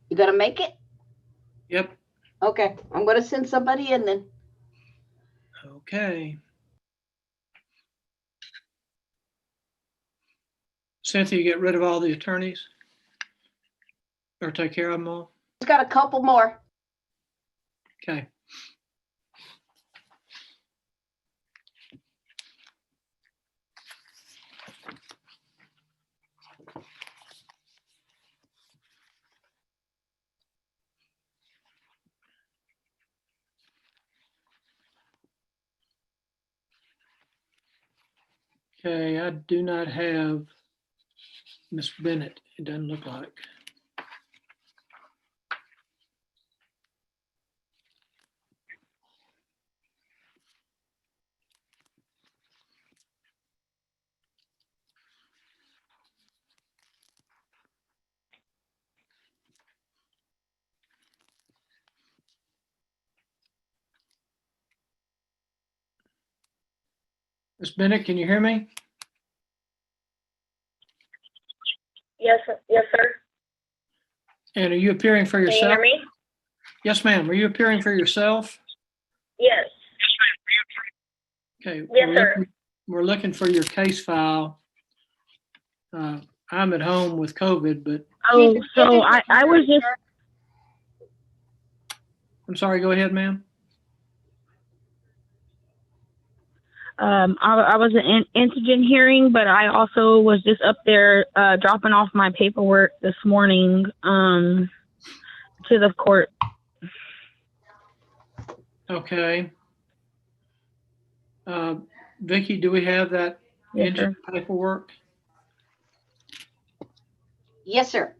You gonna make it? Yep. Okay, I'm gonna send somebody in then. Okay. Cynthia, get rid of all the attorneys? Or take care of them all? He's got a couple more. Okay. Okay, I do not have Miss Bennett, it doesn't look like. Miss Bennett, can you hear me? Yes, yes, sir. And are you appearing for Can you yourself? hear me? Yes, ma'am. Are you appearing for yourself? Yes. Okay. Yes, sir. We're looking for your case file. I'm at home with COVID, but Oh, so I was just, I'm sorry, go ahead, ma'am. I was an indigent hearing, but I also was just up there dropping off my paperwork this morning to the court. Okay. Vicki, do we have that Yes, engine sir. paperwork? Yes, sir.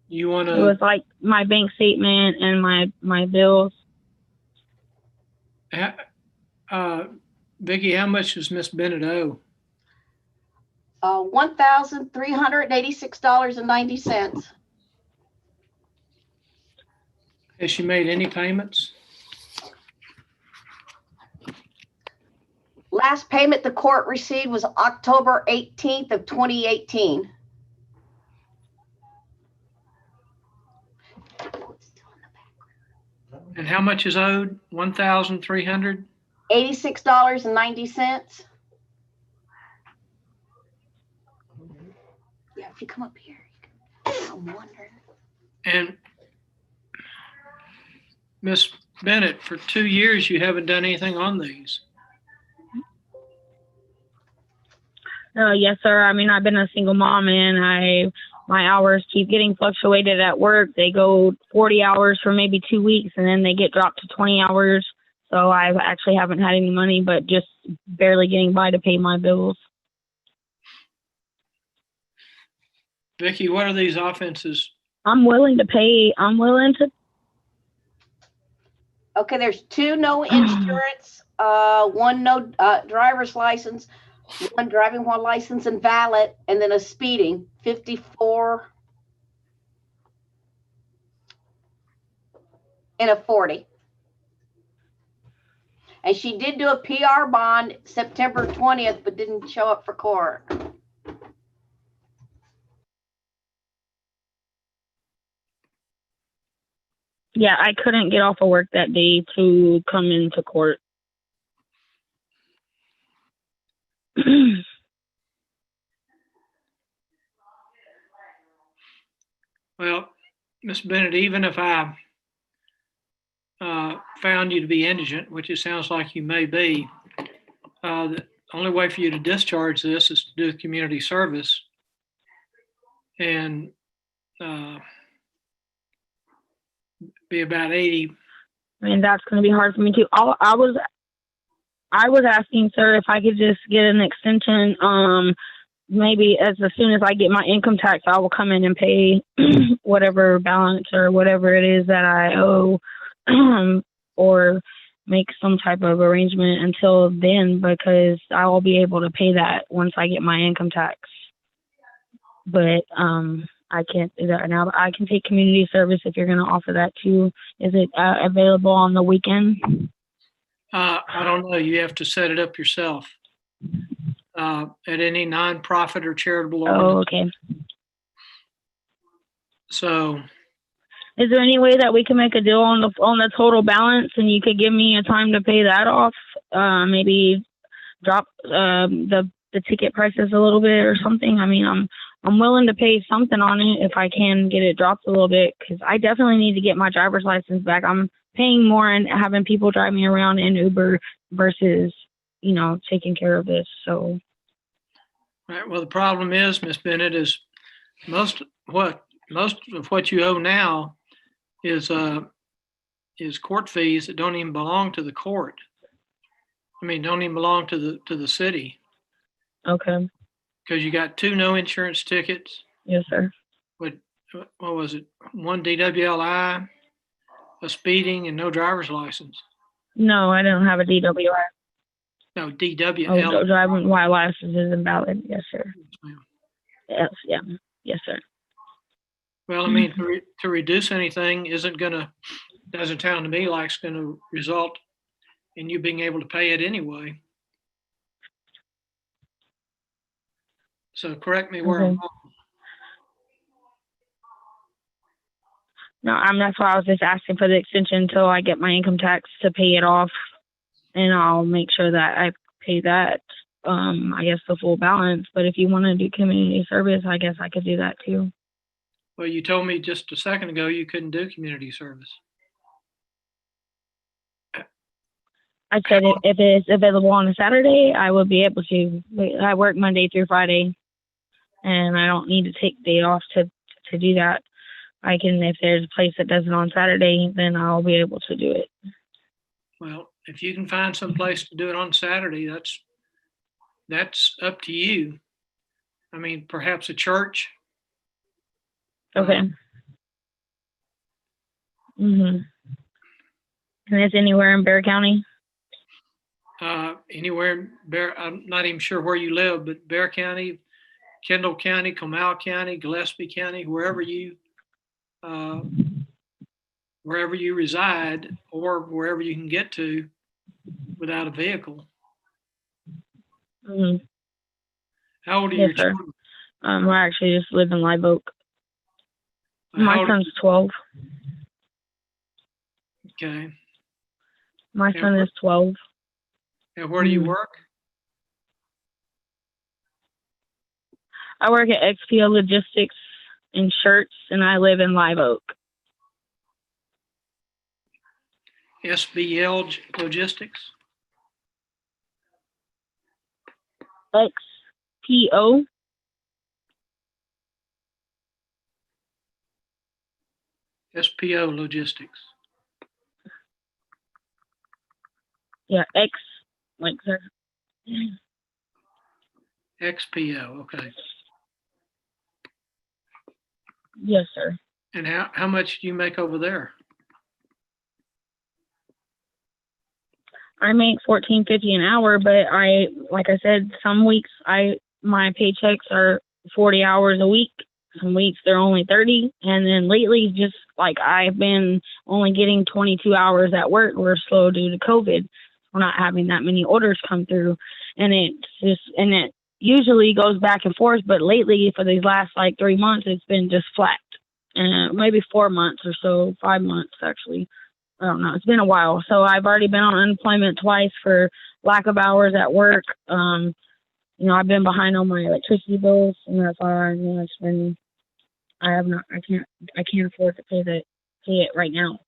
You want It to, was like my bank statement and my bills. Vicki, how much does Miss Bennett owe? $1,386.90. Has she made any payments? Last payment the court received was October 18th of 2018. And how much is owed? 1,300? $86.90. Yeah, if you come up here, I'm wondering. And Miss Bennett, for 2 years, you haven't done anything on these. Yes, sir. I mean, I've been a single mom and my hours keep getting fluctuated at work. They go 40 hours for maybe 2 weeks and then they get dropped to 20 hours. So I actually haven't had any money, but just barely getting by to pay my bills. Vicki, what are these offenses? I'm willing to pay. Okay, there's 2 no insurance, 1 no driver's license, 1 driving while license invalid, and then a speeding, 54 and a 40. And she did do a PR bond September 20th, but didn't show up for court. Yeah, I couldn't get off of work that day to come into court. Well, Miss Bennett, even if I found you to be indigent, which it sounds like you may be, the only way for you to discharge this is to do community service. And be about 80. I mean, that's going to be hard for me too. I was asking, sir, if I could just get an extension. Maybe as soon as I get my income tax, I will come in and pay whatever balance or whatever it is that I owe, or make some type of arrangement until then, because I will be able to pay that once I get my income tax. But I can't do that right now. But I can take community service if you're going to offer that too. Is it available on the weekend? I don't know. You have to set it up yourself at any nonprofit or charitable organization. Oh, okay. So, Is there any way that we can make a deal on the total balance, and you could give me a time to pay that off? Maybe drop the ticket prices a little bit or something. I mean, I'm willing to pay something on it if I can get it dropped a little bit, because I definitely need to get my driver's license back. I'm paying more and having people drive me around in Uber versus, taking care of this. So, right, well, the problem is, Miss Bennett, is most of what you owe now is court fees that don't even belong to the court. I mean, don't even belong to the city, okay. because you got 2 no insurance tickets. Yes, sir. What was it? 1 DWLI, a speeding, and no driver's license. No, I don't have a DWI. No, Oh, DWL. driving while license is invalid. Yes, sir. Yes, yeah. Yes, sir. Well, I mean, to reduce anything doesn't sound to me like it's going to result in you being able to pay it anyway. So correct me where I'm Okay. wrong. No, that's why I was just asking for the extension until I get my income tax to pay it off, and I'll make sure that I pay that. I guess the full balance. But if you want to do community service, I guess I could do that too. Well, you told me just a second ago you couldn't do community service. I said if it's available on a Saturday, I will be able to. I work Monday through Friday, and I don't need to take day off to do that. I can, if there's a place that does it on Saturday, then I'll be able to do it. Well, if you can find some place to do it on Saturday, that's up to you. I mean, perhaps a church. Okay. And it's anywhere in Bexar County? Anywhere in Bexar, I'm not even sure where you live, but Bexar County, Kendall County, Comal County, Gillespie County, wherever you reside, or wherever you can get to without a vehicle. How old are your children? I actually just live in Live Oak. My son's 12. Okay. My son is 12. And where do you work? I work at XPO Logistics in Shirts, and I live in Live Oak. SBL Logistics? XPO. SPO Logistics. Yeah, X, like, sir. XPO, okay. Yes, sir. And how much do you make over there? I make $14.50 an hour, but like I said, some weeks my paychecks are 40 hours a week. Some weeks they're only 30, and then lately, just like I've been only getting 22 hours at work. We're slow due to COVID. We're not having that many orders come through, and it usually goes back and forth. But lately, for these last like 3 months, it's been just flat. Maybe 4 months or so, 5 months actually. I don't know. It's been a while. So I've already been on unemployment twice for lack of hours at work. I've been behind on my electricity bills, and that's why it's been. I can't afford to pay it right now.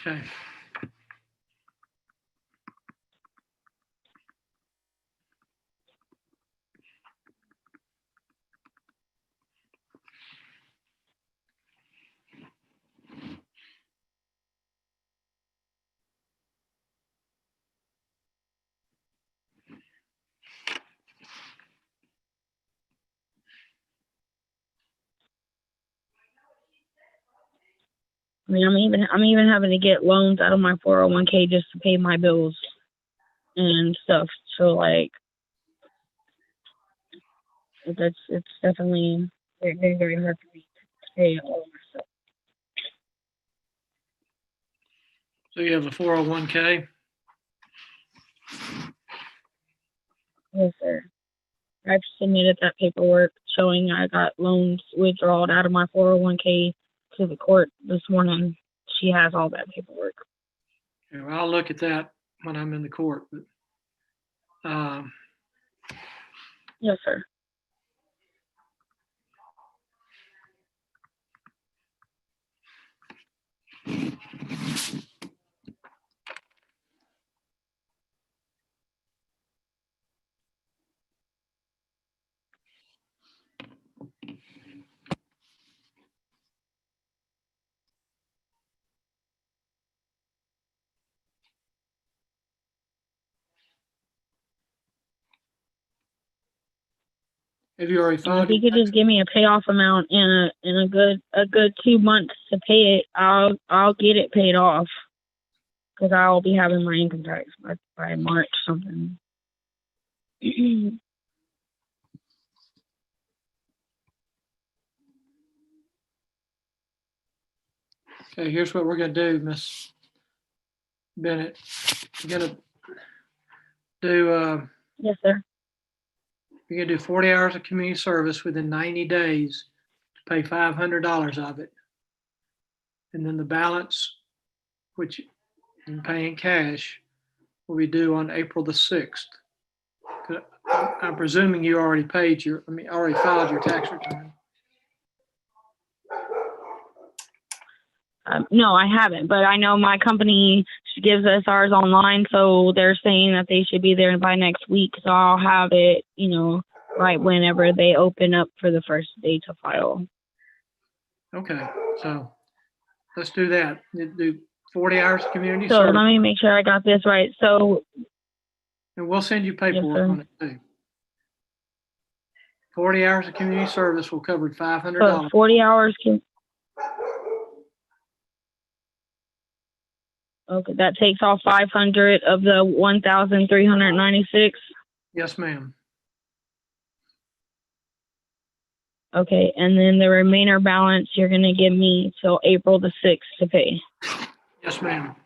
Okay. I mean, I'm even having to get loans out of my 401k just to pay my bills and stuff. So like, it's definitely very, very hard for me to pay all of my stuff. So you have a 401k? Yes, sir. I've submitted that paperwork showing I got loans withdrawed out of my 401k to the court this morning. She has all that paperwork. Okay, well, I'll look at that when I'm in the court, but, Yes, sir. have you already And filed if you your could just give me a payoff amount in a good 2 months to pay it, I'll get it paid off because I'll be having my income tax by March something. Okay, here's what we're gonna do, Miss Bennett. We're gonna do, Yes, sir. you're gonna do 40 hours of community service within 90 days to pay $500 of it. And then the balance, which you can pay in cash, will be due on April the 6th. I'm presuming you already already filed your tax return. No, I haven't, but I know my company gives us ours online, so they're saying that they should be there by next week. So I'll have it, right whenever they open up for the first day to file. Okay, so let's do that. Do 40 hours of community So service, let me make sure I got this right. So and we'll send you paperwork sir. on it too. 40 hours of community service will cover $500. 40 hours can. Okay, that takes off 500 of the 1,396. Yes, ma'am. Okay, and then the remainder balance you're gonna give me till April the 6th to pay. Yes, ma'am.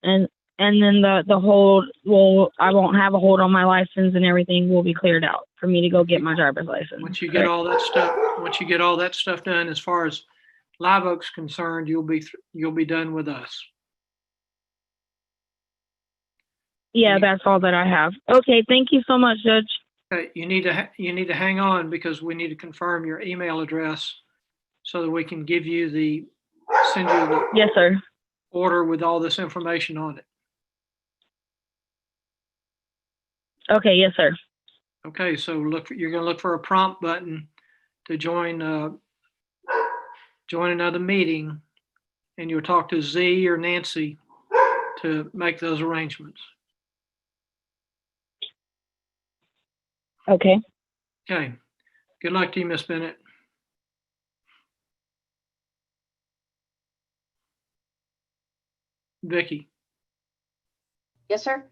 And then the hold I won't have a hold on my license and everything will be cleared out for me to go get my driver's license. Once you get all that stuff done, as far as Live Oak's concerned, you'll be done with us. Yeah, that's all that I have. Okay, thank you so much, Judge. Okay, you need to hang on because we need to confirm your email address so that we can send you the Yes, sir. order with all this information on it. Okay, yes, sir. Okay, so you're going to look for a prompt button to join another meeting, and you'll talk to Z or Nancy to make those arrangements. Okay. Okay. Good luck to you, Miss Bennett. Vicky, Yes, sir.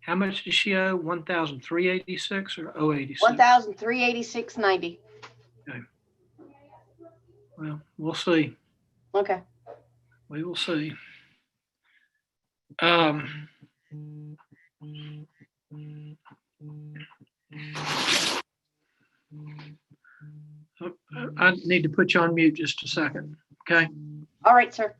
how much does she owe? 1,386 or 086? 1,386.90. Well, we'll see. Okay. We will see. I need to put you on mute just a second. Okay. All right, sir.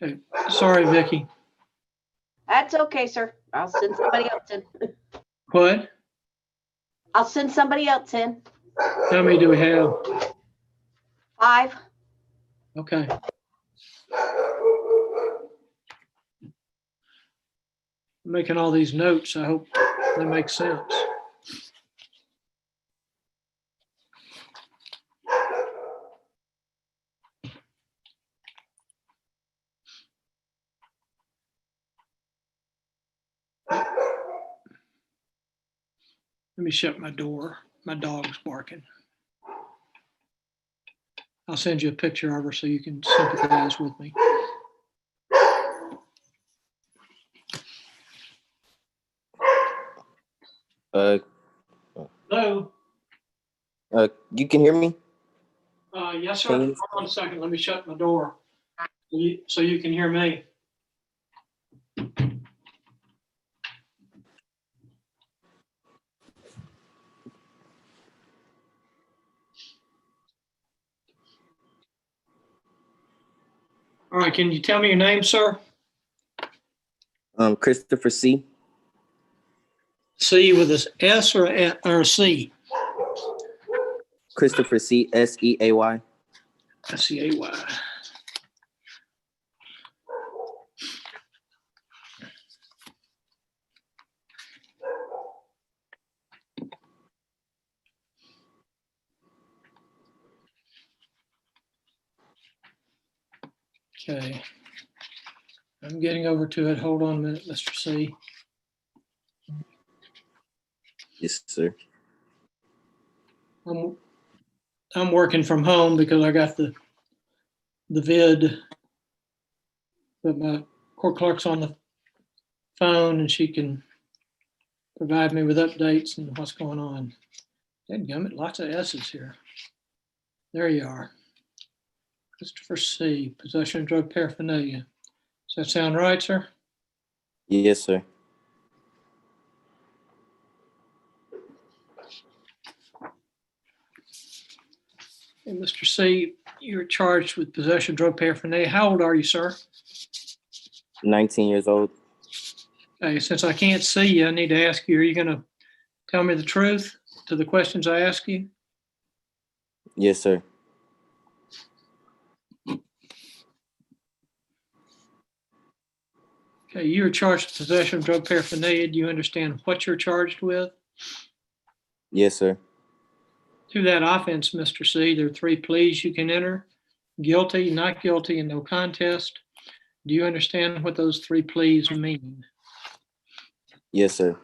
Okay, sorry, Vicky. That's okay, sir. I'll send somebody else in. What? I'll send somebody else in. How many do we have? 5. Okay. I'm making all these notes. I hope they make sense. Let me shut my door. My dog's barking. I'll send you a picture of her so you can sympathize with me. Uh, Hello? you can hear me? Yes, sir. Can Hold you- on a second. Let me shut my door so you can hear me. All right. Can you tell me your name, sir? Christopher C. C with a S or a C? Christopher C. SEAY. SEAY. Okay. I'm getting over to it. Hold on a minute, Mr. C. Yes, sir. I'm working from home because I got the vid, but my court clerk's on the phone and she can provide me with updates and what's going on. Dadgummit, lots of S's here. There you are. Christopher C. Possession of drug paraphernalia. Does that sound right, sir? Yes, sir. Hey, Mr. C, you're charged with possession of drug paraphernalia. How old are you, sir? 19 years old. Okay, since I can't see you, I need to ask you, are you going to tell me the truth to the questions I ask you? Yes, sir. Okay, you're charged with possession of drug paraphernalia. Do you understand what you're charged with? Yes, sir. To that offense, Mr. C, there are 3 pleas you can enter: guilty, not guilty, and no contest. Do you understand what those 3 pleas mean? Yes, sir.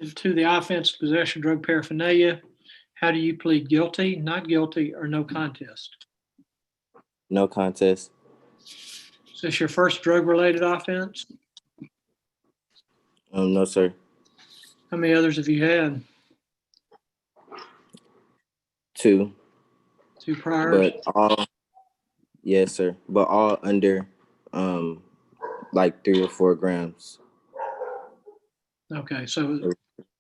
And to the offense of possession of drug paraphernalia, how do you plead guilty, not guilty, or no contest? No contest. Is this your first drug-related offense? No, sir. How many others have you had? 2, 2 priors? but all, yes, sir. But all under, like 3 or 4 grams. Okay, so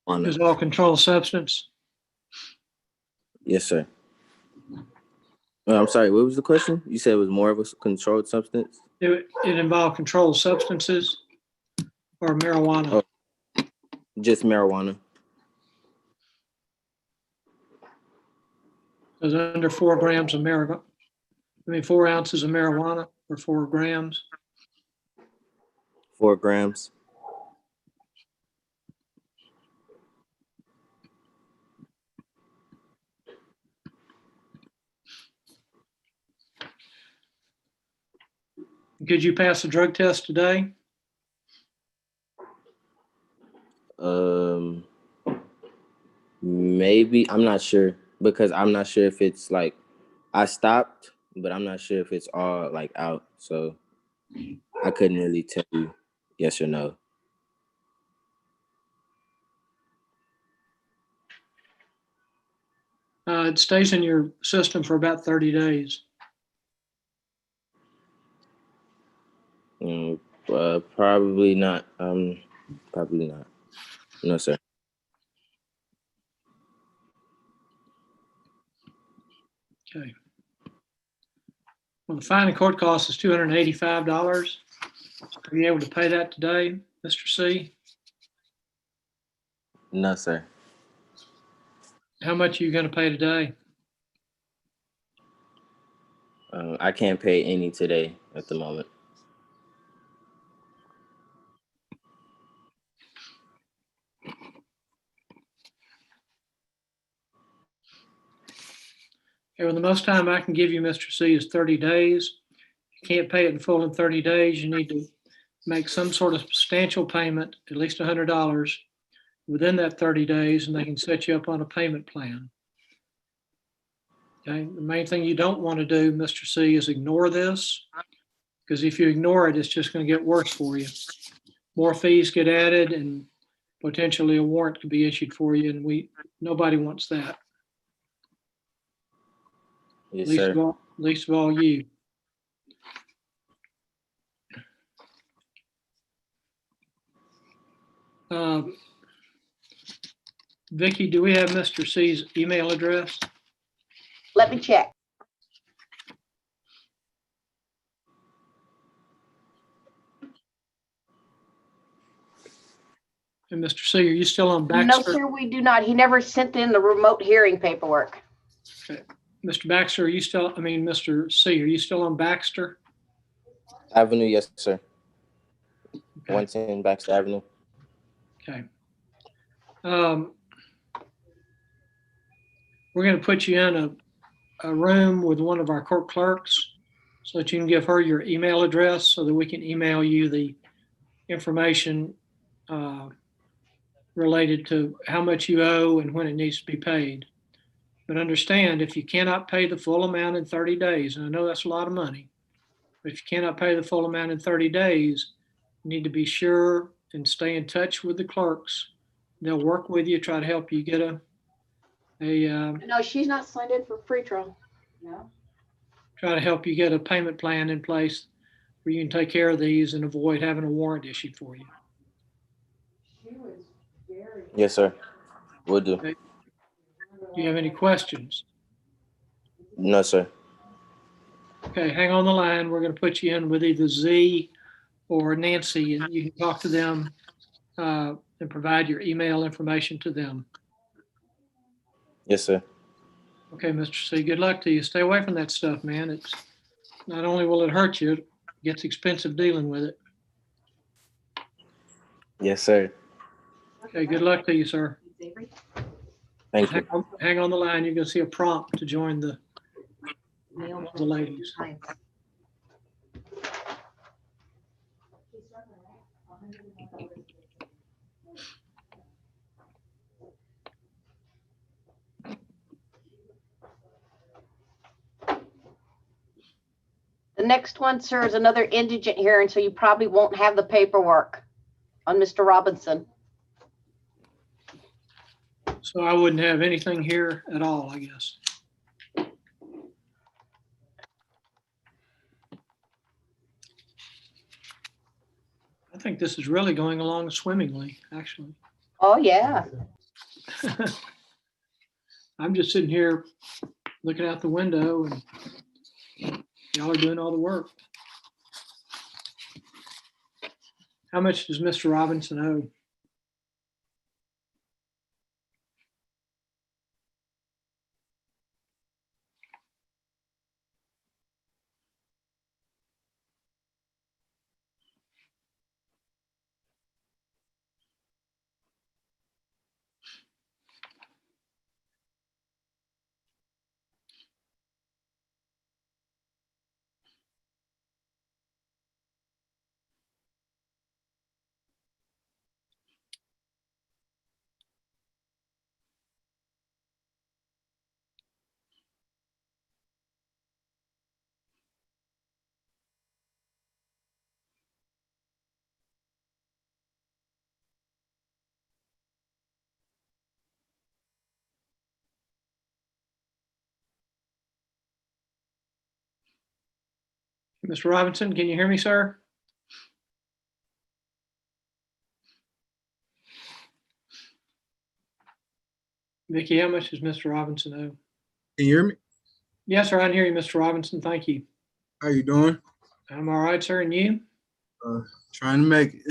On is it. all controlled substance? Yes, sir. I'm sorry. What was the question? You said it was more of a controlled substance. It involved controlled substances or marijuana? Oh. Just marijuana. Is it under 4 grams of marijuana? 4 ounces of marijuana or 4 grams? 4 grams. Could you pass a drug test today? Maybe. I'm not sure because I'm not sure if it's like I stopped, but I'm not sure if it's all like out. So I couldn't really tell you yes or no. It stays in your system for about 30 days. Probably not. Probably not. No, sir. Okay. Well, the fine and court cost is $285. Are you able to pay that today, Mr. C? No, sir. How much are you going to pay today? I can't pay any today at the moment. Okay, well, the most time I can give you, Mr. C, is 30 days. If you can't pay it in full in 30 days, you need to make some sort of substantial payment, at least $100, within that 30 days, and they can set you up on a payment plan. Okay, the main thing you don't want to do, Mr. C, is ignore this, because if you ignore it, it's just going to get worse for you. More fees get added, and potentially a warrant could be issued for you, and nobody wants that. Yes, sir. Least of all you. Vicki, do we have Mr. C's email address? Let me check. And Mr. C, are you still on No, Baxter? sir, we do not. He never sent in the remote hearing paperwork. Okay. Mr. Baxter, Mr. C, are you still on Baxter? Avenue, yes, sir. Okay. 110 Baxter Avenue. Okay. We're going to put you in a room with one of our court clerks so that you can give her your email address so that we can email you the information related to how much you owe and when it needs to be paid. But understand, if you cannot pay the full amount in 30 days, and I know that's a lot of money, but if you cannot pay the full amount in 30 days, you need to be sure and stay in touch with the clerks. They'll work with you, try to help you get No, she's not signed in for free trial. try to help you get a payment plan in place where you can take care of these and avoid having a warrant issued for you. Yes, sir. Will do. Okay. Do you have any questions? No, sir. Okay, hang on the line. We're going to put you in with either Z or Nancy, and you can talk to them and provide your email information to them. Yes, sir. Okay, Mr. C, good luck to you. Stay away from that stuff, man. It's not only will it hurt you, it gets expensive dealing with it. Yes, sir. Okay, good luck to you, sir. Thank you. Hang on the line. You're going to see a prompt to join the ladies. The next one, sir, is another indigent hearing, so you probably won't have the paperwork on Mr. Robinson. So I wouldn't have anything here at all, I guess. I think this is really going along swimmingly, actually. Oh, yeah. I'm just sitting here looking out the window and y'all are doing all the work. How much does Mr. Robinson owe? Mr. Robinson, can you hear me, sir? Vicki, how much does Mr. Robinson owe? Can you hear me? Yes, sir, I can hear you, Mr. Robinson. Thank you. How you doing? I'm all right, sir, and you? Trying to make it.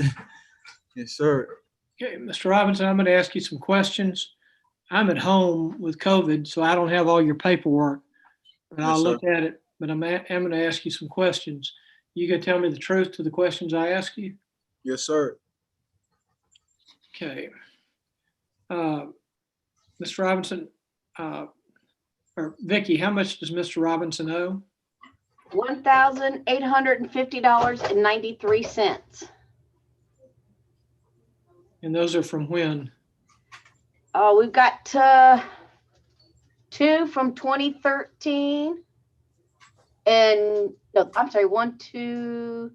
Yes, sir. Okay, Mr. Robinson, I'm going to ask you some questions. I'm at home with COVID, so I don't have all your paperwork, but Yes, I'll sir. look at it. But I'm going to ask you some questions. You can tell me the truth to the questions I ask you? Yes, sir. Okay. Mr. Robinson, or Vicky, how much does Mr. Robinson owe? $1,850.93. And those are from when? We've got two from 2013, and no, I'm sorry, 1, 2,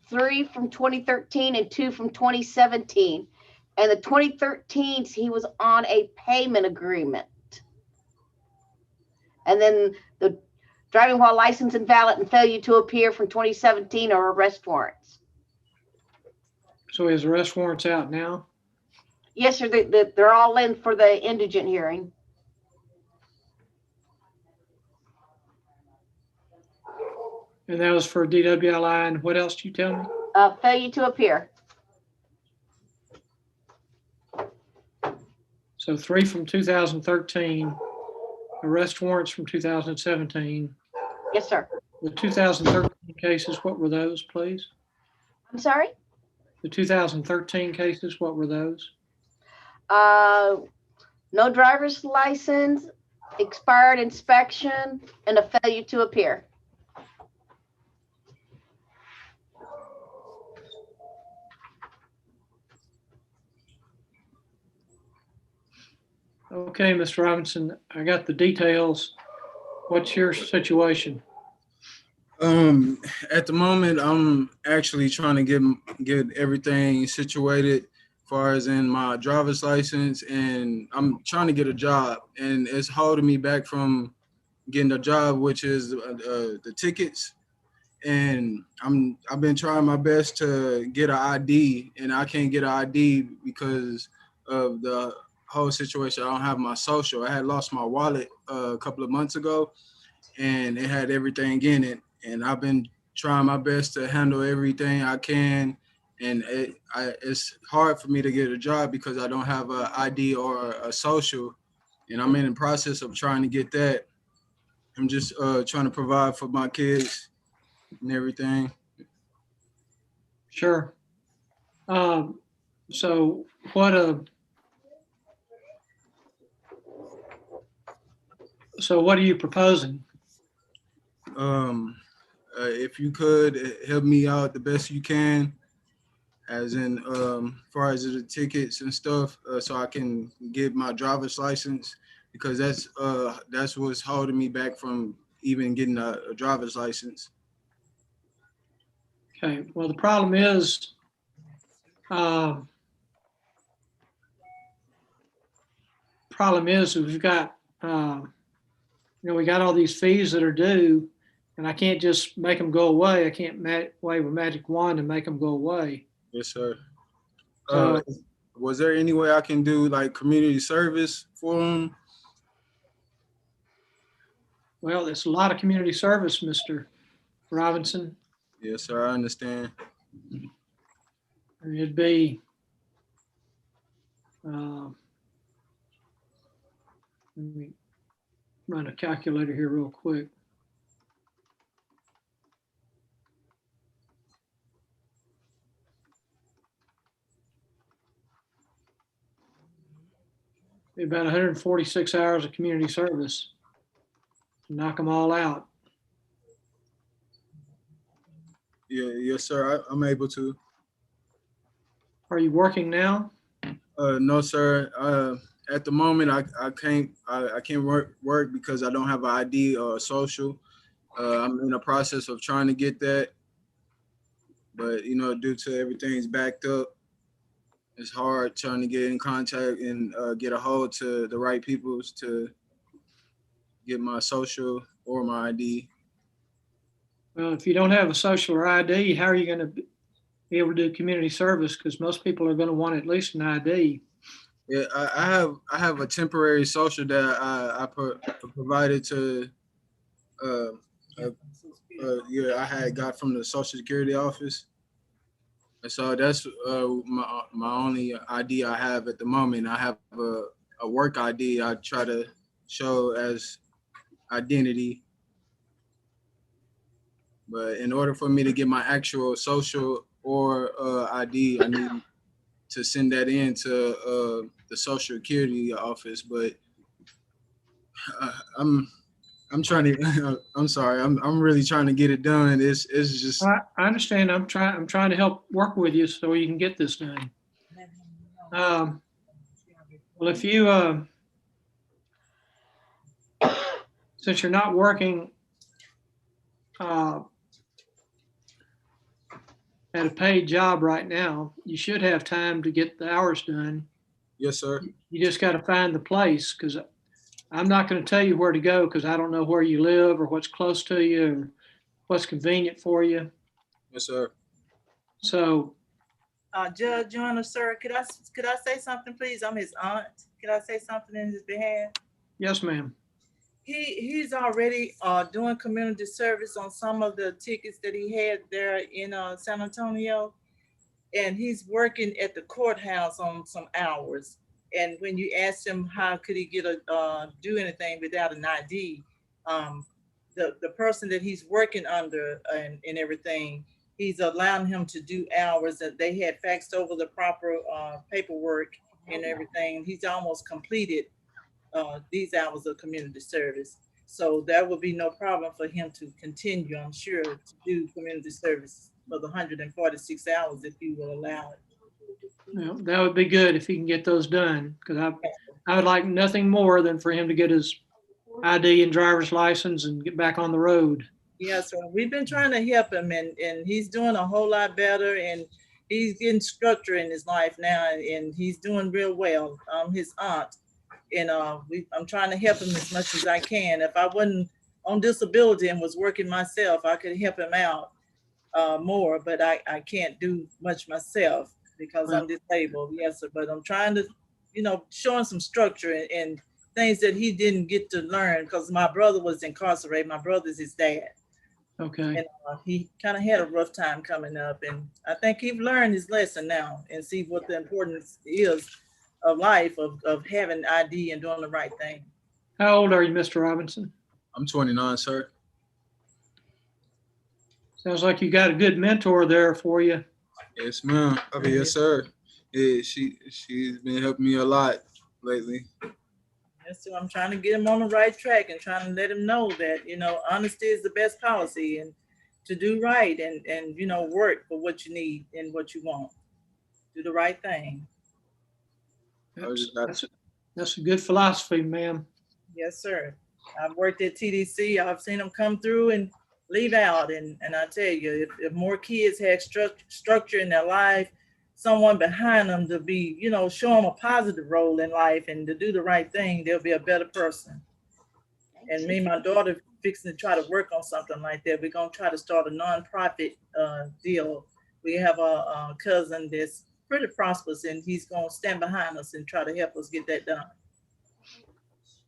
3 from 2013 and 2 from 2017. And the 2013, he was on a payment agreement. And then the driving while licensed invalid and failure to appear from 2017 are arrest warrants. So his arrest warrant's out now? Yes, sir. They're all in for the indigent hearing. And that was for DWLI, and what else did you tell me? Failure to appear. So 3 from 2013, arrest warrants from 2017. Yes, sir. The 2013 cases, what were those, please? I'm sorry? The 2013 cases, what were those? No driver's license, expired inspection, and a failure to appear. Okay, Mr. Robinson, I got the details. What's your situation? At the moment, I'm actually trying to get everything situated as far as in my driver's license, and I'm trying to get a job, and it's holding me back from getting a job, which is the tickets. And I've been trying my best to get an ID, and I can't get an ID because of the whole situation. I don't have my social. I had lost my wallet a couple of months ago, and it had everything in it. And I've been trying my best to handle everything I can. And it's hard for me to get a job because I don't have an ID or a social. And I'm in the process of trying to get that. I'm just trying to provide for my kids and everything. Sure. So what are you proposing? If you could help me out the best you can, as in far as the tickets and stuff, so I can get my driver's license, because that's what's holding me back from even getting a driver's license. Okay, well, the problem is, we've got, we got all these fees that are due, and I can't just make them go away. I can't wave a magic wand and make them go away. Yes, sir. So, was there any way I can do like community service for them? well, it's a lot of community service, Mr. Robinson. Yes, sir. I understand. It'd be, let me run a calculator here real quick. Be about 146 hours of community service to knock them all out. Yeah, yes, sir. I'm able to. Are you working now? No, sir. At the moment, I can't work because I don't have an ID or a social. I'm in the process of trying to get that, but due to everything's backed up, it's hard trying to get in contact and get a hold to the right people to get my social or my ID. Well, if you don't have a social or ID, how are you going to be able to do community service? Because most people are going to want at least an ID. Yeah, I have a temporary social that I provided to yeah, I had got from the Social Security office. And so that's my only ID I have at the moment. I have a work ID I try to show as identity. But in order for me to get my actual social or ID, I need to send that in to the Social Security office. But I'm trying to. I'm sorry. I'm really trying to get it done. It's just. I understand. I'm trying to help work with you so you can get this done. Well, if you, since you're not working at a paid job right now, you should have time to get the hours done. Yes, sir. You just got to find the place, because I'm not going to tell you where to go because I don't know where you live or what's close to you or what's convenient for you. Yes, sir. So, Judge Joyner, sir, could I say something, please? I'm his aunt. Could I say something in his behalf? yes, ma'am. He's already doing community service on some of the tickets that he had there in San Antonio, and he's working at the courthouse on some hours. And when you asked him how could he get do anything without an ID, the person that he's working under and everything, he's allowing him to do hours that they had faxed over the proper paperwork and everything. He's almost completed these hours of community service. So there will be no problem for him to continue, I'm sure, to do community service for the 146 hours if you will allow it. Well, that would be good if he can get those done, because I would like nothing more than for him to get his ID and driver's license and get back on the road. Yeah, so we've been trying to help him, and he's doing a whole lot better, and he's getting structure in his life now, and he's doing real well. His aunt, and I'm trying to help him as much as I can. If I wasn't on disability and was working myself, I could help him out more, but I can't do much myself because I'm disabled. Yes, sir, but I'm trying to, show him some structure and things that he didn't get to learn because my brother was incarcerated. My brother's his dad. Okay. And he kind of had a rough time coming up, and I think he's learned his lesson now and see what the importance is of life, of having ID and doing the right thing. How old are you, Mr. Robinson? I'm 29, sir. Sounds like you got a good mentor there for you. Yes, ma'am. Yes, sir. Yeah, she's been helping me a lot lately. Yes, so I'm trying to get him on the right track and trying to let him know that, honesty is the best policy, and to do right and work for what you need and what you want. Do the right thing. That's a good philosophy, ma'am. Yes, sir. I've worked at TDC. I've seen them come through and leave out. And I tell you, if more kids had structure in their life, someone behind them to be, show them a positive role in life and to do the right thing, they'll be a better person. And me and my daughter fixing to try to work on something like that. We're going to try to start a nonprofit deal. We have a cousin that's pretty prosperous, and he's going to stand behind us and try to help us get that done.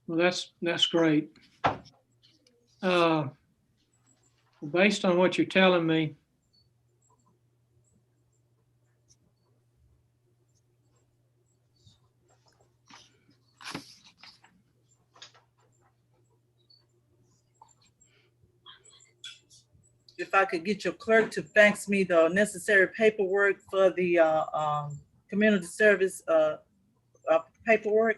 Well, that's great. Based on what you're telling me, if I could get your clerk to fax me the necessary paperwork for the community service paperwork,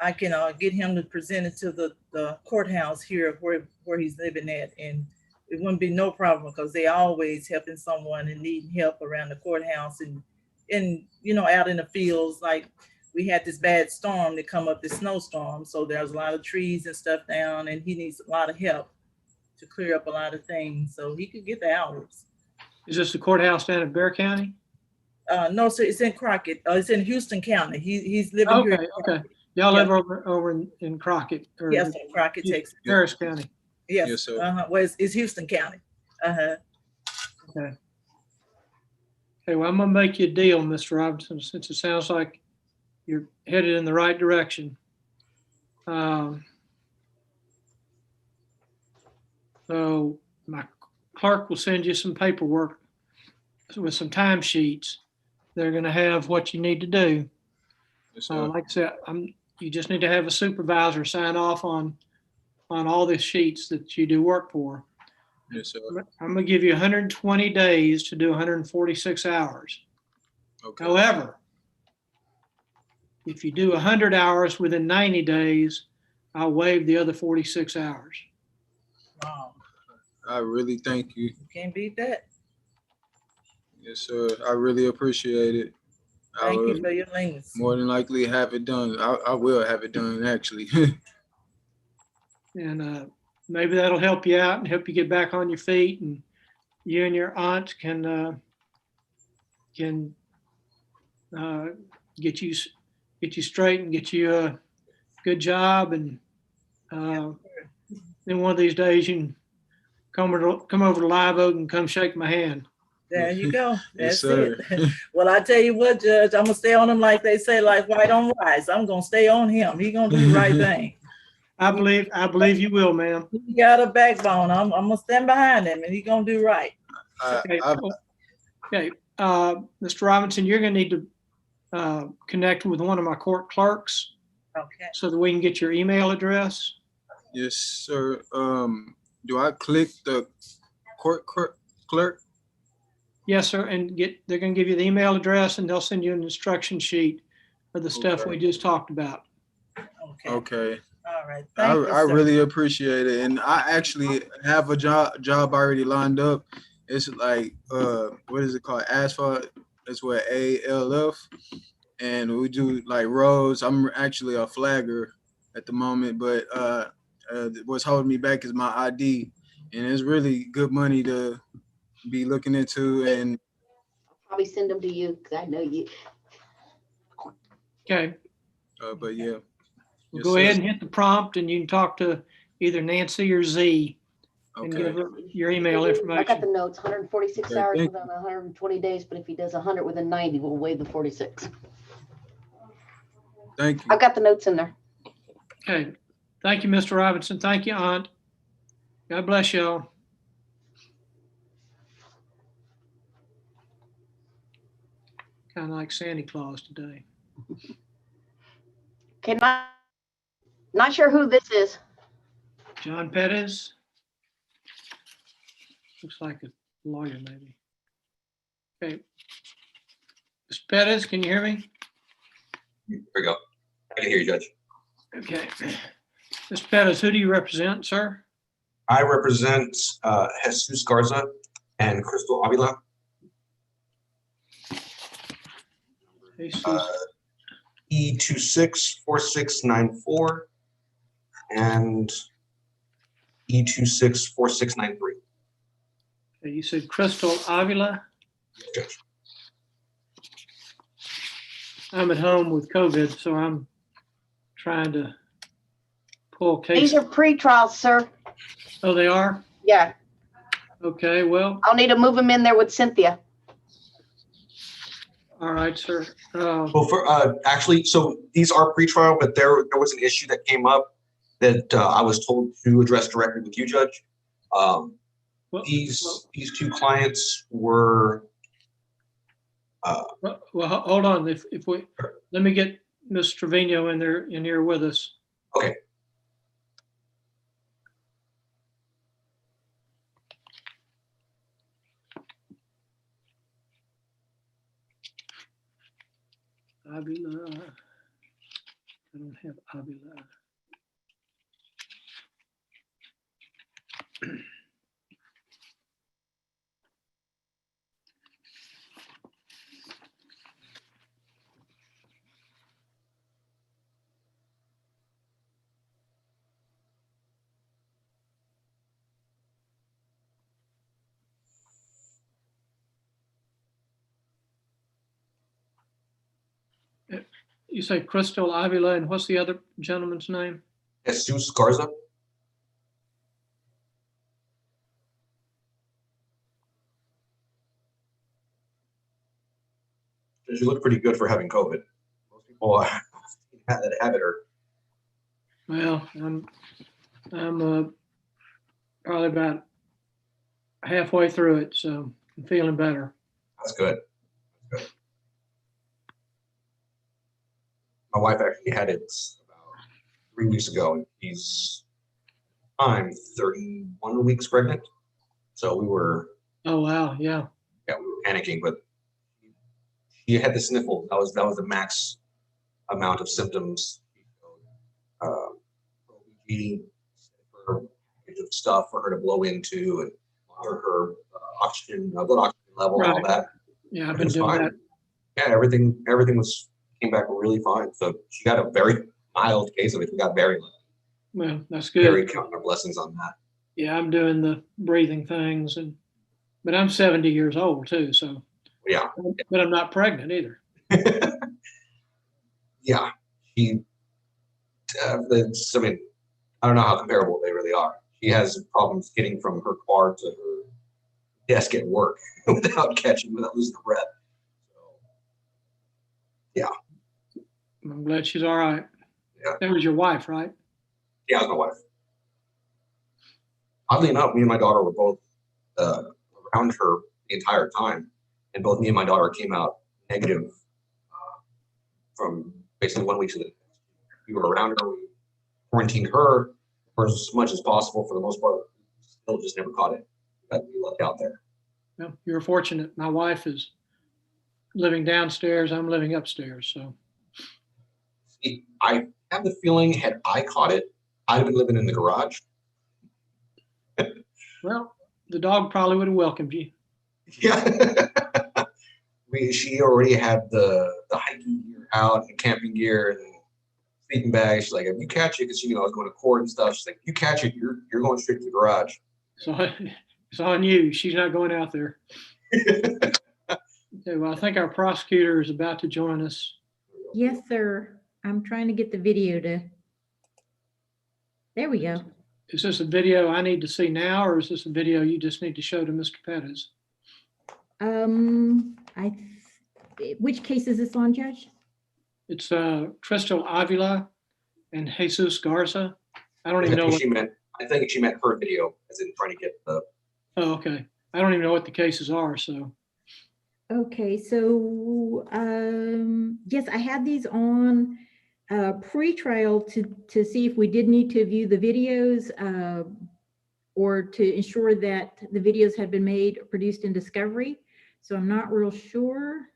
I can get him to present it to the courthouse here where he's living at. And it wouldn't be no problem because they always helping someone and needing help around the courthouse and out in the fields. Like we had this bad storm that come up, this snowstorm. So there's a lot of trees and stuff down, and he needs a lot of help to clear up a lot of things, so he could get the hours. is this the courthouse down in Bexar County? No, sir, it's in Crockett. It's in Houston County. He's living here. Okay. Y'all live over in Crockett? Or yes, sir, Crockett, Texas. Harris County. Yes, Yes, sir. Well, it's Houston County. Okay. Okay, well, I'm gonna make you a deal, Mr. Robinson, since it sounds like you're headed in the right direction. So clerk will send you some paperwork with some timesheets. They're going to have what you need to do. Yes, sir. Like I said, you just need to have a supervisor sign off on all the sheets that you do work for. Yes, sir. I'm going to give you 120 days to do 146 hours. Okay. However, if you do 100 hours within 90 days, I'll waive the other 46 hours. Wow, I really thank you. you can't beat that. Yes, sir. I really appreciate it. I Thank will you for your leniency. more than likely have it done. I will have it done, actually. And maybe that'll help you out and help you get back on your feet. And you and your aunt can get you straight and get you a good job. And then one of these days you can come over to Live Oak and come shake my hand. There you go. Yes, That's sir. it. Well, I tell you what, Judge, I'm gonna stay on him like they say, like white on rice. I'm gonna stay on him. He gonna do the right thing. I believe you will, ma'am. He got a backbone. I'm gonna stand behind him, and he gonna do right. Okay. Okay. Mr. Robinson, you're going to need to connect with one of my court clerks Okay. so that we can get your email address. Yes, sir. Do I click the court clerk? Yes, sir. And they're going to give you the email address and they'll send you an instruction sheet of the stuff Okay. we just talked about. Okay. Okay. All right. Thank you, I sir. really appreciate it, and I actually have a job already lined up. It's like what is it called? Asphalt. That's what ALF, and we do like roads. I'm actually a flagger at the moment, but what's holding me back is my ID, and it's really good money to be looking into. And Probably send them to you because I know you. Okay. but yeah, Well, Yes, go sir. ahead and hit the prompt and you can talk to either Nancy or Z and okay. give her your email I got the information. notes, 146 Okay, hours thank within 120 days, but if he does 100 within 90, we'll waive the 46. Thank you. I've got the notes in there. Okay. Thank you, Mr. Robinson. Thank you, Aunt. God bless y'all. Kind of like Santa Claus today. Okay, not sure who this is. John Pettis. Looks like a lawyer, maybe. Okay. Mr. Pettis, can you hear me? There we go. I can hear you, Judge. Okay. Mr. Pettis, who do you represent, sir? I represent Jesus Garza and Crystal Avila. Jesus. E264694 and E264693. Okay, you said Crystal Avila. Judge. I'm at home with COVID, so I'm trying to pull These cases. are pre-trials, sir. Oh, they are? Yeah, Okay, well, I'll need to move them in there with Cynthia. all right, sir. Well, for actually, so these are pretrial, but there was an issue that came up that I was told to address directly with you, Judge. Well, These two clients were. well, hold on. If we let me get Ms. Trevino in here with us. Okay. Avila. I don't have Avila. You say Crystal Avila, and what's the other gentleman's name? Jesus Garza. You look pretty good for having COVID. Most people that have it are. Well, I'm probably about halfway through it, so I'm feeling better. That's good. That's good. My wife actually had it about 3 weeks ago, and I'm 31 weeks pregnant. So we were Oh, wow, yeah. panicking, but she had the sniffles. That was the max amount of symptoms. OBG for of stuff for her to blow into and monitor her oxygen, blood oxygen level, and all Right. that. Yeah, I've been Everything's doing fine. that. Yeah, everything came back really fine. So she got a very mild case of it. We got very lucky. Well, that's Very good. counting our blessings on that. Yeah, I'm doing the breathing things, but I'm 70 years old too, so, Yeah. but I'm not pregnant either. Yeah. I mean, I don't know how comparable they really are. She has problems getting from her car to her desk at work without losing her breath. So, I'm glad she's all right. Yeah. That was your wife, right? yeah, that's my wife. Oddly enough, me and my daughter were both around her the entire time, and both me and my daughter came out negative from basically 1 week to the next. We were around her, we quarantined her for as much as possible for the most part. Still just never caught it. Got to be left out there. Well, you're fortunate. My wife is living downstairs. I'm living upstairs, so. See, I have the feeling had I caught it, I'd have been living in the garage. Well, the dog probably would have welcomed you. Yeah. She already had the hiking gear out and camping gear and sleeping bag. She's like, if you catch it, because she knew I was going to court and stuff. She's like, if you catch it, you're going straight to the garage. So it's on you. She's not going out there. Okay, well, I think our prosecutor is about to join us. Yes, sir. I'm trying to get the video to. There we go. Is this a video I need to see now, or is this a video you just need to show to Mr. Pettis? Which case is this on, Judge? It's Crystal Avila and Jesus Garza. I don't even know what. I think she meant her video, as in trying to get the. Oh, okay. I don't even know what the cases are, so. Okay, so yes, I had these on pre-trial to see if we did need to view the videos or to ensure that the videos had been made, produced in discovery. So I'm not real sure.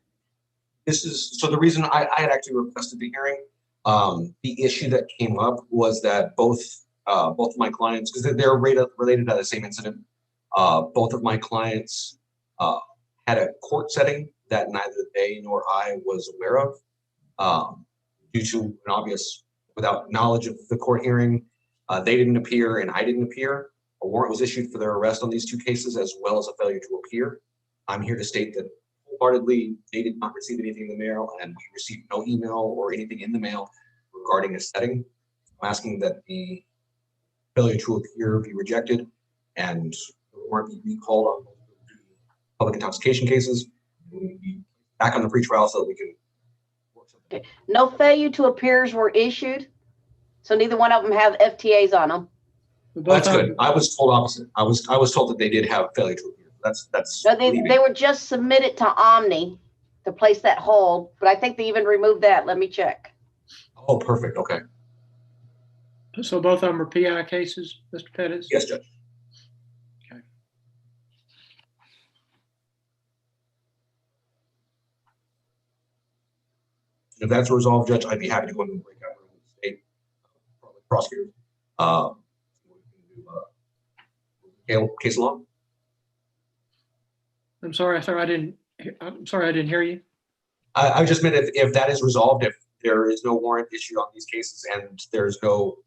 So the reason I had actually requested the hearing, the issue that came up was that both of my clients, because they're related to the same incident, both of my clients had a court setting that neither they nor I was aware of, due to an obvious, without knowledge of the court hearing, they didn't appear and I didn't appear. A warrant was issued for their arrest on these two cases, as well as a failure to appear. I'm here to state that wholeheartedly, they did not receive anything in the mail, and we received no email or anything in the mail regarding a setting. I'm asking that the failure to appear be rejected and the warrant be recalled on the public intoxication cases. We'll be back on the pretrial so that we can work something. Okay. No failure to appears were issued, so neither one of them have FTAs on them. That's good. I was told opposite. I was told that they did have failure to appear. That's. No, they were just submitted to Omni to place that hold, but I think they even removed that. Let me check. Oh, perfect. Okay. So both of them are PI cases, Mr. Pettis? Yes, Judge. Okay. If that's resolved, Judge, I'd be happy to go into the breakout room with the state prosecutors. Case along. I'm sorry, sir, I didn't hear you. I just meant if that is resolved, if there is no warrant issued on these cases and there's no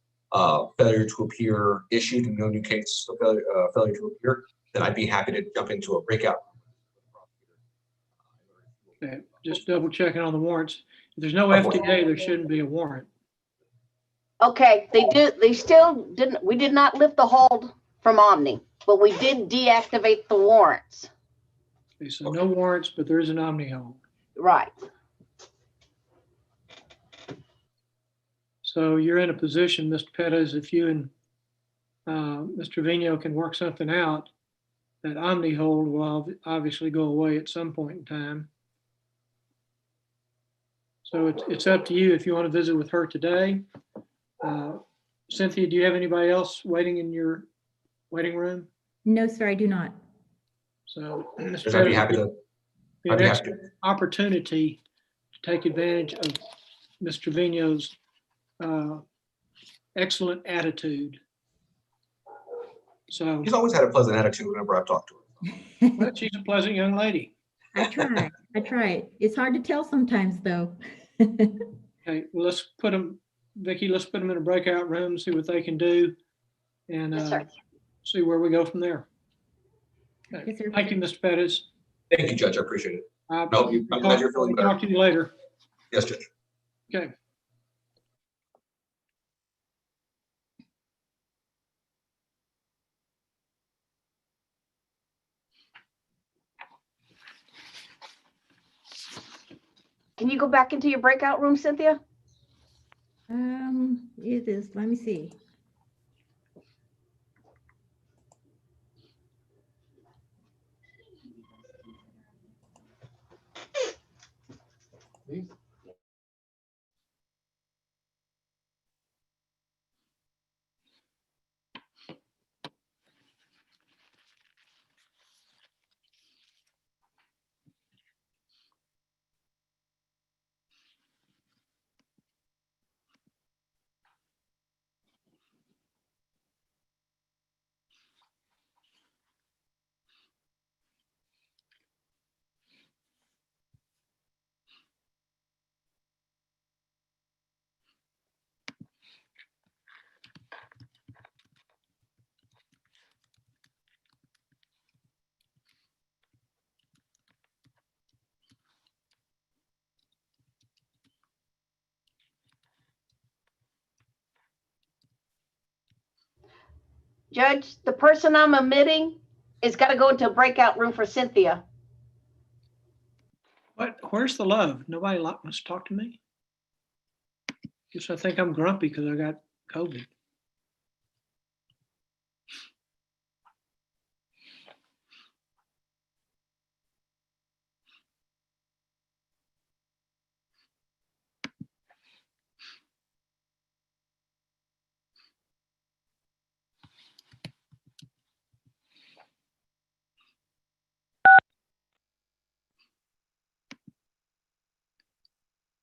failure to appear issued and no new case of failure to appear, then I'd be happy to jump into a breakout. Okay, just double checking on the warrants. If there's no FDA, there shouldn't be a warrant. Okay, they still didn't, we did not lift the hold from Omni, but we did deactivate the warrants. Okay, so no warrants, but there is an Omni hold. Right. So you're in a position, Mr. Pettis, if you and Mr. Trevino can work something out, that Omni hold will obviously go away at some point in time. So it's up to you if you want to visit with her today. Cynthia, do you have anybody else waiting in your waiting room? No, sir, I do not. So Yes, I'd be happy to. an I'd be happy extra opportunity to take advantage of Ms. Trevino's excellent attitude. So He's always had a pleasant attitude whenever I've talked to him. well, she's a pleasant young lady. I try. It's hard to tell sometimes, though. Okay, well, let's put them, Vicki, let's put them in a breakout room, see what they can do, and Yes, sir. see where we go from there. Okay. Yes, sir. Thank you, Mr. Pettis. Thank you, Judge. I appreciate it. Uh, No, I'm glad you're feeling better. Talk to you later. Yes, Judge. Okay. Can you go back into your breakout room, Cynthia? It is, let me see. Judge, the person I'm omitting is got to go into a breakout room for Cynthia. What? Where's the love? Nobody wants to talk to me? Guess I think I'm grumpy because I got COVID.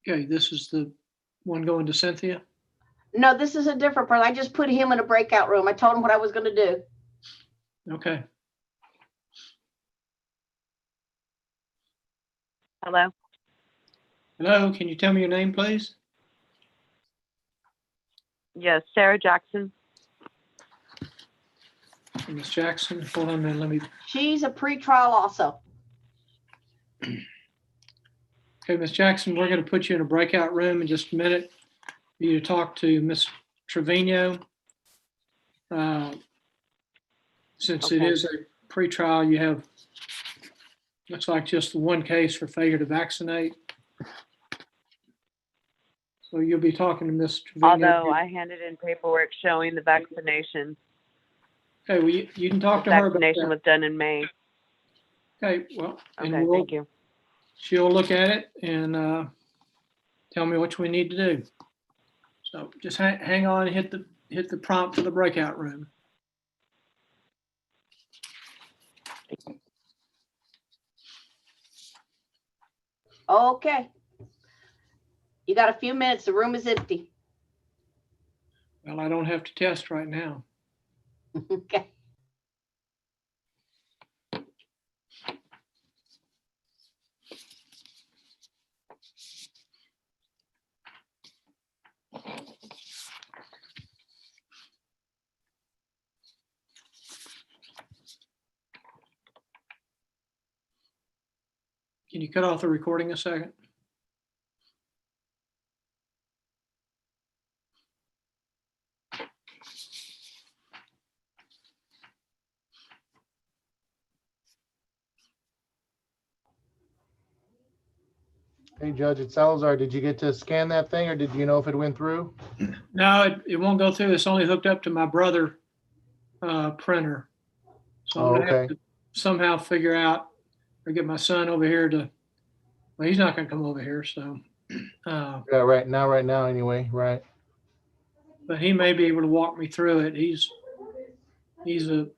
Okay, this is the one going to Cynthia. No, this is a different person. I just put him in a breakout room. I told him what I was going to do. Okay. Hello. Hello, can you tell me your name, please? Yes, Sarah Jackson. Ms. Jackson, hold on a minute, let me, She's a pretrial also. okay, Ms. Jackson, we're going to put you in a breakout room in just a minute for you to talk to Ms. Trevino. Since it Okay. is a pretrial, you have, looks like just the one case for failure to vaccinate. So you'll be talking to Ms. Trevino. Although I handed in paperwork showing the vaccination. Okay, well, you can talk to her about Vaccination that. was done in May. Okay, well, and Okay, thank you. she'll look at it and tell me what we need to do. So just hang on, hit the prompt for the breakout room. Okay. You got a few minutes. The room is empty. Well, I don't have to test right now. Okay. Can you cut off the recording a second? Hey, Judge, it's Salazar. Did you get to scan that thing or did you know if it went through? No, it won't go through. It's only hooked up to my brother printer. So I'm Oh, gonna have okay. to somehow figure out or get my son over here to, well, he's not gonna come over here, so. Yeah, right now anyway, right. But he may be able to walk me through it. He's a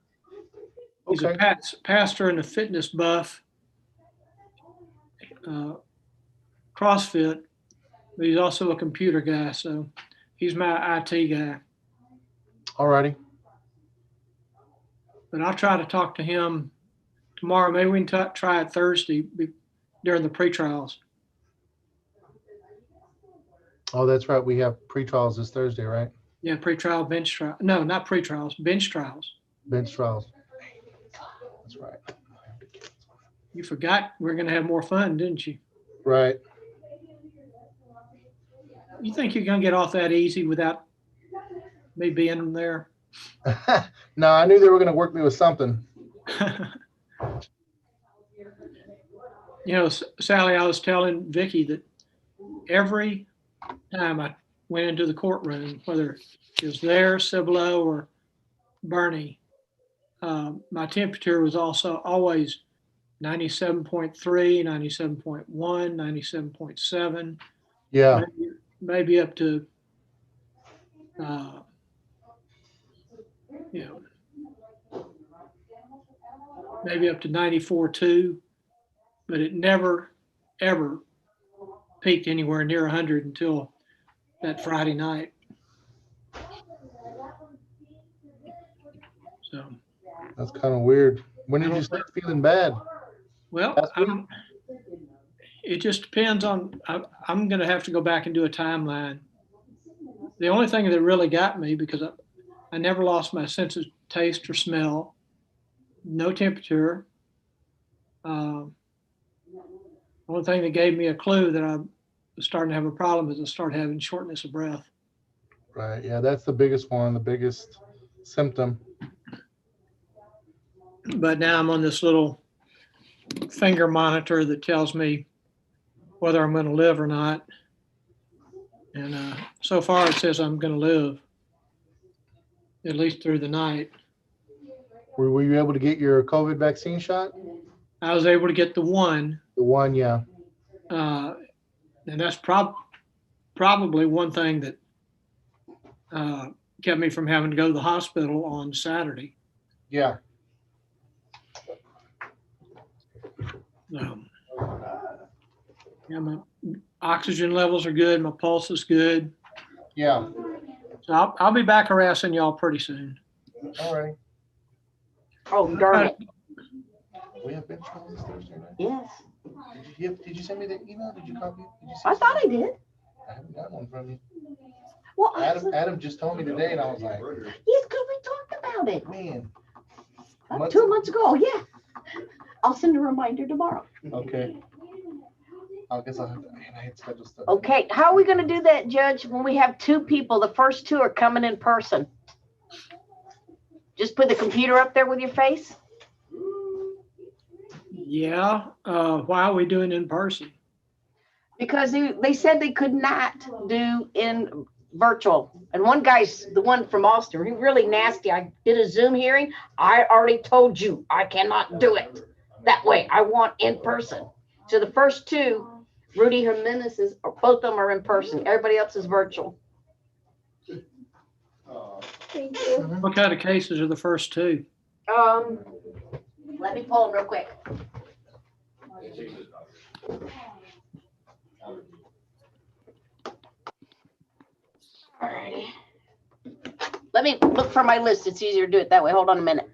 Okay. pastor and a fitness buff, CrossFit, but he's also a computer guy. So he's my IT guy. Alrighty. But I'll try to talk to him tomorrow. Maybe we can try it Thursday during the pre-trials. Oh, that's right. We have pre-trials this Thursday, right? Yeah, pre-trial bench trial. No, not pre-trials, bench trials. Bench trials. That's right. You forgot we're going to have more fun, didn't you? Right. You think you're going to get off that easy without me being there? No, I knew they were going to work me with something. You know, Sally, I was telling Vicky that every time I went into the courtroom, whether it was there, Cibolo, or Bernie, my temperature was also always 97.3, 97.1, 97.7. Yeah. Maybe up to, maybe up to 94.2, but it never, ever peaked anywhere near 100 until that Friday night. So That's kind of weird. When did you start feeling bad? well, it just depends on, I'm going to have to go back and do a timeline. The only thing that really got me, because I never lost my sense of taste or smell, no temperature. Only thing that gave me a clue that I was starting to have a problem is I started having shortness of breath. Right. Yeah, that's the biggest one, the biggest symptom. But now I'm on this little finger monitor that tells me whether I'm going to live or not. And so far it says I'm going to live, at least through the night. Were you able to get your COVID vaccine shot? I was able to get the one. The one, yeah. And that's probably one thing that kept me from having to go to the hospital on Saturday. Yeah. Yeah, my oxygen levels are good. My pulse is good. Yeah. So I'll be back harassing y'all pretty soon. All right. Oh, darn it. We have bench trials this Thursday, right? Yes. Did you send me the email? Did you copy it? I thought I did. I haven't got one from you. Well, Adam just told me today, and I was like, yes, because we talked about it man. 2 months ago. Yeah. I'll send a reminder tomorrow. Okay. I guess I'll have to, man, I had scheduled stuff. Okay. How are we going to do that, Judge, when we have two people? The first two are coming in person. Just put the computer up there with your face? Yeah. Why are we doing in person? Because they said they could not do in virtual. And one guy's the one from Austin. He's really nasty. I did a Zoom hearing. I already told you I cannot do it that way. I want in person. So the first two, Rudy Jimenez, both of them are in person. Everybody else is virtual. Thank you. What kind of cases are the first two? Let me pull them real quick. Alrighty. Let me look for my list. It's easier to do it that way. Hold on a minute.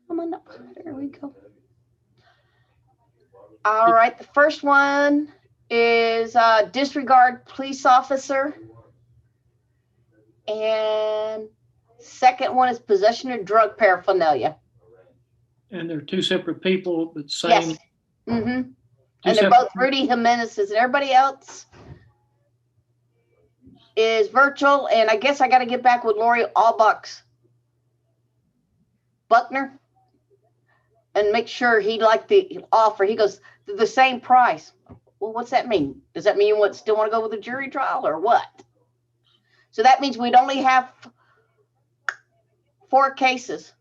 Come on up. There we go. All right. The first one is disregard police officer. And second one is possession of drug paraphernalia. And they're two separate people, but same. Yes. Mm-hmm. And they're both Rudy Jimenez's, and everybody else is virtual. And I guess I got to get back with Lori Buckner and make sure he liked the offer. He goes, the same price. Well, what's that mean? Does that mean you still want to go with a jury trial or what? So that means we'd only have 4 cases,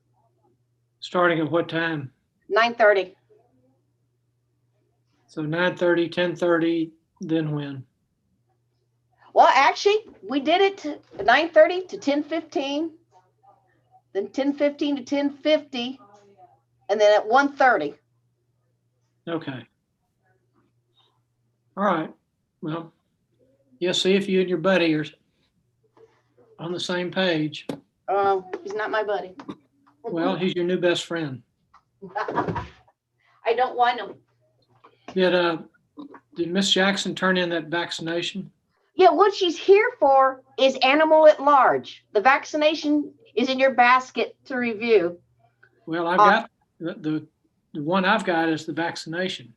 Starting at what time? 9:30. So 9:30, 10:30, then when? Well, actually, we did it to 9:30 to 10:15, then 10:15 to 10:50, and then at 1:30. Okay. All right. Well, yeah, see if you and your buddy are on the same page. He's not my buddy. Well, he's your new best friend. I don't want him. Did Miss Jackson turn in that vaccination? Yeah, what she's here for is animal at large. The vaccination is in your basket to review. Well, I've got the one I've got is the vaccination.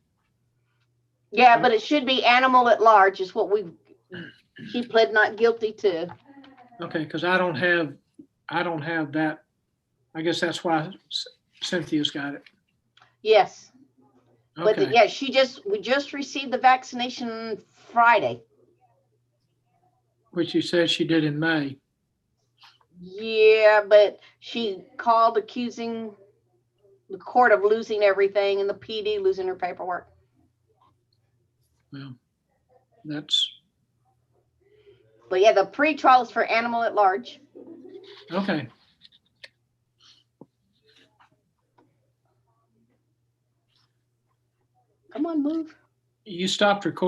Yeah, but it should be animal at large is what she pled not guilty to. Okay, because I don't have that. I guess that's why Cynthia's got it. Yes. But Okay. yeah, we just received the vaccination Friday. Which you said she did in May. Yeah, but she called accusing the court of losing everything and the PD losing her paperwork. Well, that's But yeah, the pre-trial is for animal at large. okay. Come on, move. You stopped recording.